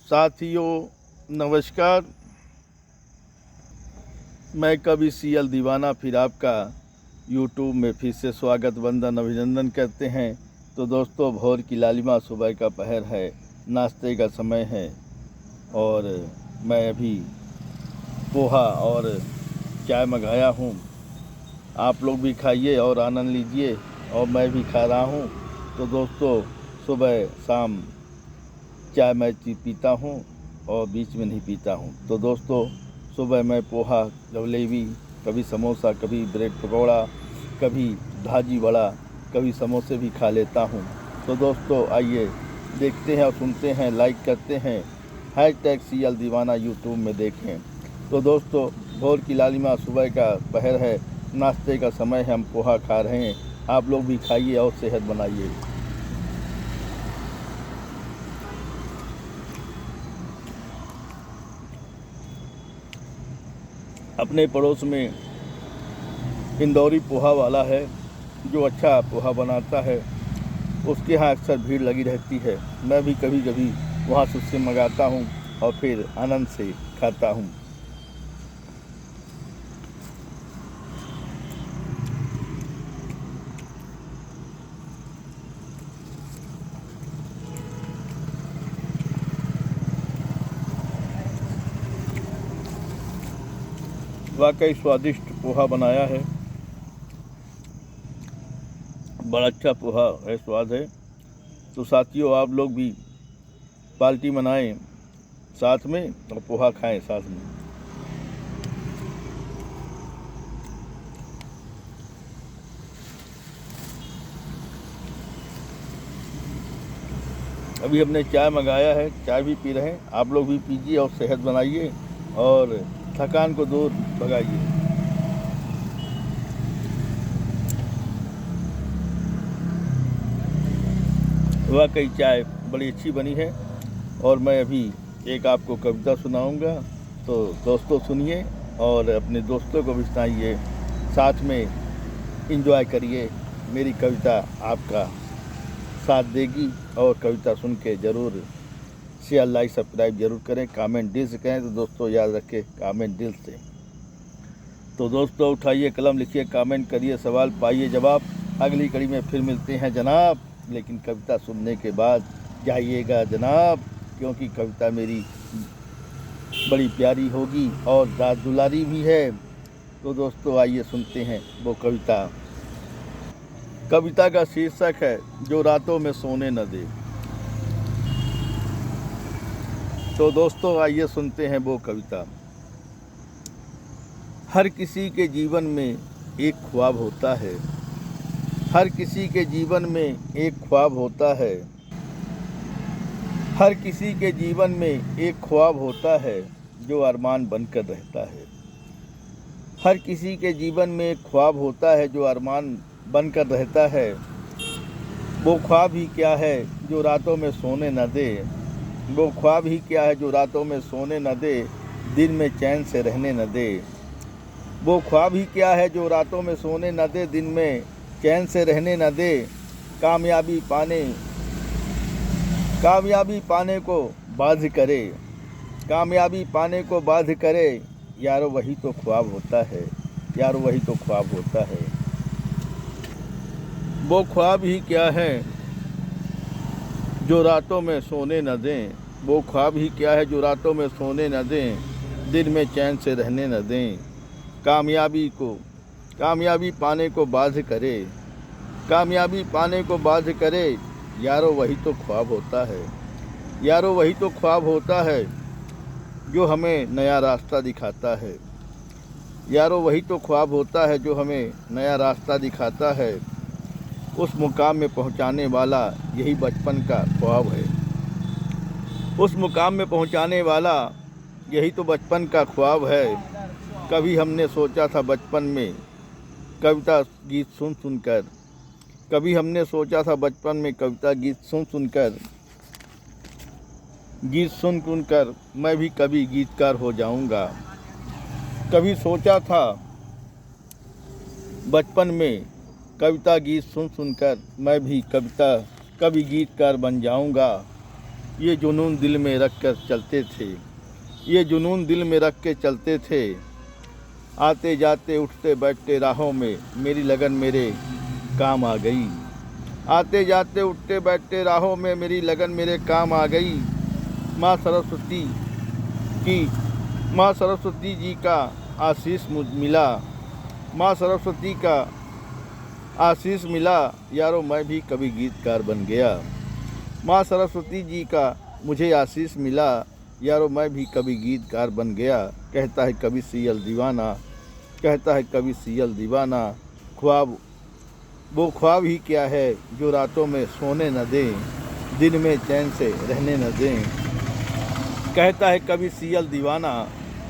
साथियों नमस्कार। मैं कवि सीएल दीवाना फिर आपका यूट्यूब में फिर से स्वागत वंदन अभिनंदन करते हैं। तो दोस्तों, भोर की लालिमा सुबह का पहर है, नाश्ते का समय है और मैं अभी पोहा और चाय मंगाया हूँ। आप लोग भी खाइए और आनंद लीजिए और मैं भी खा रहा हूँ। तो दोस्तों, सुबह शाम चाय मैं पीता हूँ और बीच में नहीं पीता हूँ। तो दोस्तों, सुबह मैं पोहा, जलेबी, कभी समोसा, कभी ब्रेड पकौड़ा, कभी भाजी वड़ा, कभी समोसे भी खा लेता हूँ। तो दोस्तों, आइए देखते हैं और सुनते हैं, लाइक करते हैं, हैशटैग सीएल दीवाना यूट्यूब में देखें। तो दोस्तों, भोर की लालिमा सुबह का पहर है, नाश्ते का समय है, हम पोहा खा रहे हैं। आप लोग भी खाइए और सेहत बनाइए। अपने पड़ोस में इंदौरी पोहा वाला है जो अच्छा पोहा बनाता है। उसके यहाँ अक्सर भीड़ लगी रहती है। मैं भी कभी कभी वहाँ से उससे मंगाता हूँ और फिर आनंद से खाता हूँ। वाकई स्वादिष्ट पोहा बनाया है, बड़ा अच्छा पोहा है, स्वाद है। तो साथियों, आप लोग भी पार्टी मनाएं साथ में और पोहा खाएं साथ में। अभी हमने चाय मंगाया है, चाय भी पी रहे हैं। आप लोग भी पीजिए और सेहत बनाइए और थकान को दूर भगाइए। वाकई चाय बड़ी अच्छी बनी है और मैं अभी एक आपको कविता सुनाऊंगा। तो दोस्तों सुनिए और अपने दोस्तों को भी सुनाइए, साथ में एंजॉय करिए। मेरी कविता आपका साथ देगी और कविता सुन के ज़रूर शेयर, लाइक, सब्सक्राइब जरूर करें, कमेंट दिल से करें। तो दोस्तों याद रखें, कमेंट दिल से। तो दोस्तों, उठाइए कलम, लिखिए, कमेंट करिए, सवाल पाइए जवाब। अगली कड़ी में फिर मिलते हैं जनाब, लेकिन कविता सुनने के बाद जाइएगा जनाब, क्योंकि कविता मेरी बड़ी प्यारी होगी और दाद दुलारी भी है। तो दोस्तों, आइए सुनते हैं वो कविता। कविता का शीर्षक है जो रातों में सोने न दे। तो दोस्तों, आइए सुनते हैं वो कविता। हर किसी के जीवन में एक ख्वाब होता है, हर किसी के जीवन में एक ख्वाब होता है, हर किसी के जीवन में एक ख्वाब होता है जो अरमान बनकर रहता है। हर किसी के जीवन में एक ख्वाब होता है जो अरमान बनकर रहता है। वो ख्वाब ही क्या है जो रातों में सोने न दे, वो ख्वाब ही क्या है जो रातों में सोने न दे, दिन में चैन से रहने न दे। वो ख्वाब ही क्या है जो रातों में सोने न दे, दिन में चैन से रहने न दे। कामयाबी पाने को बाध्य करे, कामयाबी पाने को बाध्य करे। यारो वही तो ख्वाब होता है, यारो वही तो ख्वाब होता है। वो ख्वाब ही क्या है जो रातों में सोने न दें, वो ख्वाब ही क्या है जो रातों में सोने न दें, दिन में चैन से रहने न दें। कामयाबी पाने को बाध्य करे, कामयाबी पाने को बाध्य करे। यारो वही तो ख्वाब होता है, यारो वही तो ख्वाब होता है जो हमें नया रास्ता दिखाता है। यारो वही तो ख्वाब होता है जो हमें नया रास्ता दिखाता है। उस मुकाम में पहुंचाने वाला यही बचपन का ख्वाब है, उस मुकाम में पहुंचाने वाला यही तो बचपन का ख्वाब है। कभी हमने सोचा था बचपन में कविता गीत सुन सुनकर, कभी हमने सोचा था बचपन में कविता गीत सुन सुनकर मैं भी कभी गीतकार हो जाऊंगा। कभी सोचा था बचपन में कविता गीत सुन सुनकर मैं भी कभी गीतकार बन जाऊंगा। ये जुनून दिल में रख कर चलते थे, ये जुनून दिल में रख के चलते थे। आते जाते उठते बैठते राहों में मेरी लगन मेरे काम आ गई। आते जाते उठते बैठते राहों में मेरी लगन मेरे काम आ गई। माँ सरस्वती जी का आशीष मिला, माँ सरस्वती का आशीष मिला, यारो मैं भी कभी गीतकार बन गया। माँ सरस्वती जी का मुझे आशीष मिला, यारो मैं भी कभी गीतकार बन गया। कहता है कभी सियल दीवाना, कहता है कभी सियल दीवाना, ख्वाब वो ख्वाब ही क्या है जो रातों में सोने न दें, दिन में चैन से रहने न दें। कहता है कभी सियल दीवाना,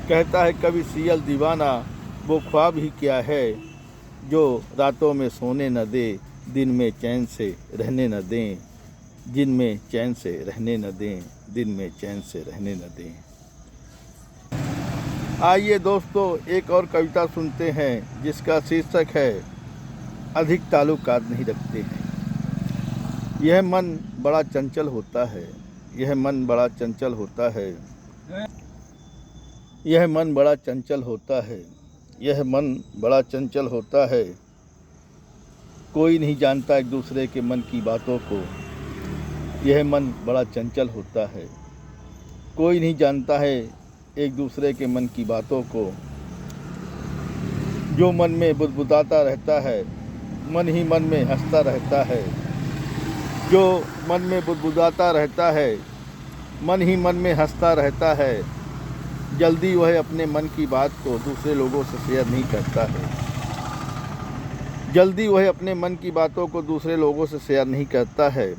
कहता है कभी सियल दीवाना, वो ख्वाब ही क्या है जो रातों में सोने न दे, दिन में चैन से रहने न दें, दिन में चैन से रहने न दें, दिन में चैन से रहने न दें। आइए दोस्तों एक और कविता सुनते हैं जिसका शीर्षक है अधिक ताल्लुकात नहीं रखते हैं। यह मन बड़ा चंचल होता है, यह मन बड़ा चंचल होता है, यह मन बड़ा चंचल होता है, यह मन बड़ा चंचल होता है। कोई नहीं जानता एक दूसरे के मन की बातों को, यह मन बड़ा चंचल होता है। कोई नहीं जानता है एक दूसरे के मन की बातों को। जो मन में बुदबुदाता रहता है, मन ही मन में हंसता रहता है। जो मन में बुदबुदाता रहता है, मन ही मन में हंसता रहता है। जल्दी वह अपने मन की बात को दूसरे लोगों से शेयर नहीं करता है। जल्दी वह अपने मन की बातों को दूसरे लोगों से शेयर नहीं करता है।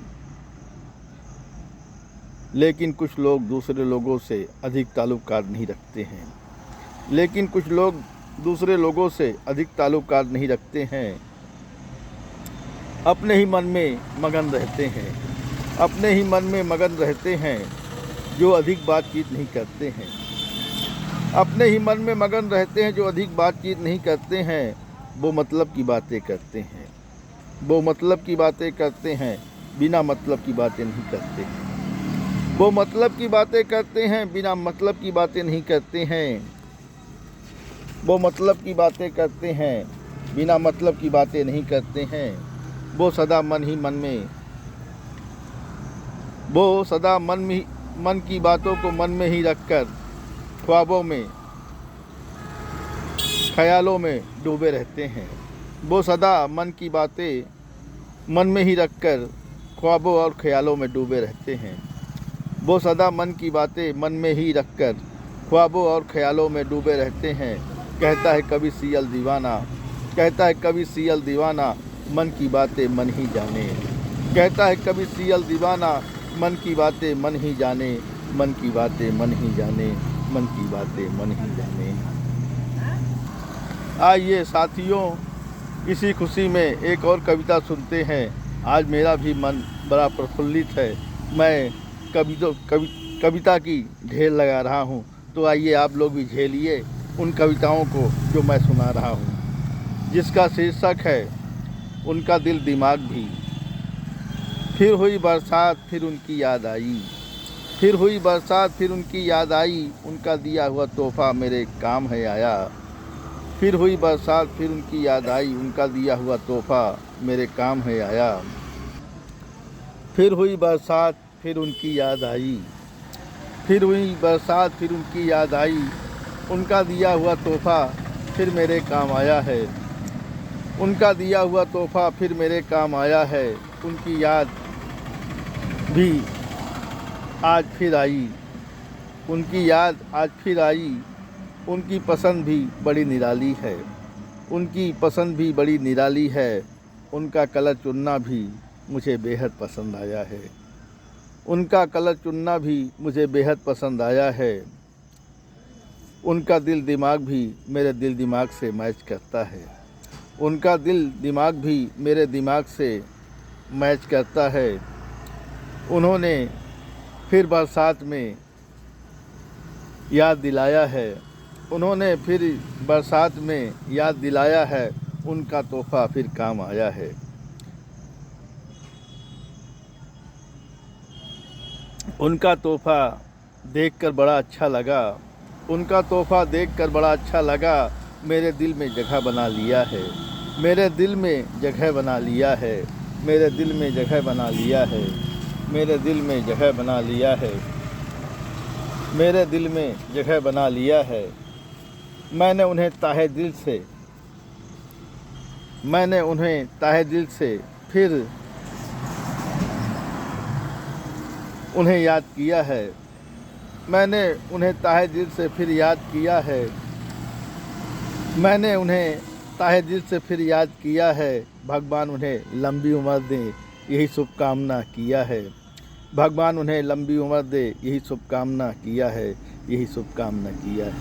लेकिन कुछ लोग दूसरे लोगों से अधिक ताल्लुकात नहीं रखते हैं, लेकिन कुछ लोग दूसरे लोगों से अधिक ताल्लुकात नहीं रखते हैं। अपने ही मन में मगन रहते हैं, अपने ही मन में मगन रहते हैं, जो अधिक बातचीत नहीं करते हैं। अपने ही मन में मगन रहते हैं, जो अधिक बातचीत नहीं करते हैं। वो मतलब की बातें करते हैं, वो मतलब की बातें करते हैं, बिना मतलब की बातें नहीं करते हैं। वो मतलब की बातें करते हैं, बिना मतलब की बातें नहीं करते हैं। वो मतलब की बातें करते हैं, बिना मतलब की बातें नहीं करते हैं। वो सदा मन में वो सदा मन की बातों को मन में ही रखकर ख्वाबों में ख्यालों में डूबे रहते हैं। वो सदा मन की बातें मन में ही रखकर ख्वाबों और ख्यालों में डूबे रहते हैं। वो सदा मन की बातें मन में ही रखकर ख्वाबों और ख्यालों में डूबे रहते हैं। कहता है कभी सियल दीवाना, कहता है कभी सियल दीवाना, मन की बातें मन ही जाने। कहता है कभी सियल दीवाना, मन की बातें मन ही जाने, मन की बातें मन ही जाने, मन की बातें मन ही जाने। आइए साथियों, इसी खुशी में एक और कविता सुनते हैं। आज मेरा भी मन बड़ा प्रफुल्लित है। मैं कविता की ढेर लगा रहा हूँ, तो आइए आप लोग भी झेलिए उन कविताओं को जो मैं सुना रहा हूँ, जिसका शीर्षक है उनका दिल दिमाग भी। फिर हुई बरसात फिर उनकी याद आई, फिर हुई बरसात फिर उनकी याद आई, उनका दिया हुआ तोहफा मेरे काम है आया। फिर हुई बरसात फिर उनकी याद आई, उनका दिया हुआ तोहफा मेरे काम है आया। फिर हुई बरसात फिर उनकी याद आई, फिर हुई बरसात फिर उनकी याद आई, उनका दिया हुआ तोहफा फिर मेरे काम आया है। उनका दिया हुआ तोहफा फिर मेरे काम आया है। उनकी याद भी आज फिर आई, उनकी याद आज फिर आई। उनकी पसंद भी बड़ी निराली है, उनकी पसंद भी बड़ी निराली है। उनका कलर चुनना भी मुझे बेहद पसंद आया है, उनका कलर चुनना भी मुझे बेहद पसंद आया है। उनका दिल दिमाग भी मेरे दिल दिमाग से मैच करता है, उनका दिल दिमाग भी मेरे दिमाग से मैच करता है। उन्होंने फिर बरसात में याद दिलाया है, उन्होंने फिर बरसात में याद दिलाया है। उनका तोहफा फिर काम आया है। उनका तोहफ़ा देखकर बड़ा अच्छा लगा, उनका तोहफ़ा देखकर बड़ा अच्छा लगा। मेरे दिल में जगह बना लिया है, मेरे दिल में जगह बना लिया है, मेरे दिल में जगह बना लिया है, मेरे दिल में जगह बना लिया है, मेरे दिल में जगह बना लिया है। मैंने उन्हें ताहे दिल से, मैंने उन्हें ताहे दिल से फिर उन्हें याद किया है, मैंने उन्हें ताहे दिल से फिर याद किया है, मैंने उन्हें ताहे दिल से फिर याद किया है। भगवान उन्हें लंबी उम्र दे यही शुभकामना किया है, भगवान उन्हें लंबी उम्र दे यही शुभकामना किया है, यही शुभकामना किया है,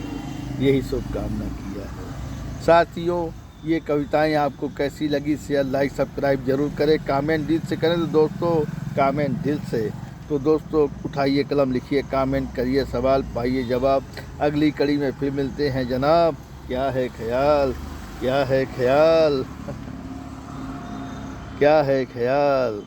यही शुभकामना किया है। साथियों, ये कविताएं आपको कैसी लगी शेयर लाइक सब्सक्राइब जरूर करें, कमेंट दिल से करें। तो दोस्तों कमेंट दिल से, तो दोस्तों उठाइए कलम लिखिए, कमेंट करिए, सवाल पाइए जवाब। अगली कड़ी में फिर मिलते हैं जनाब। क्या है ख्याल, क्या है ख्याल, क्या है ख्याल।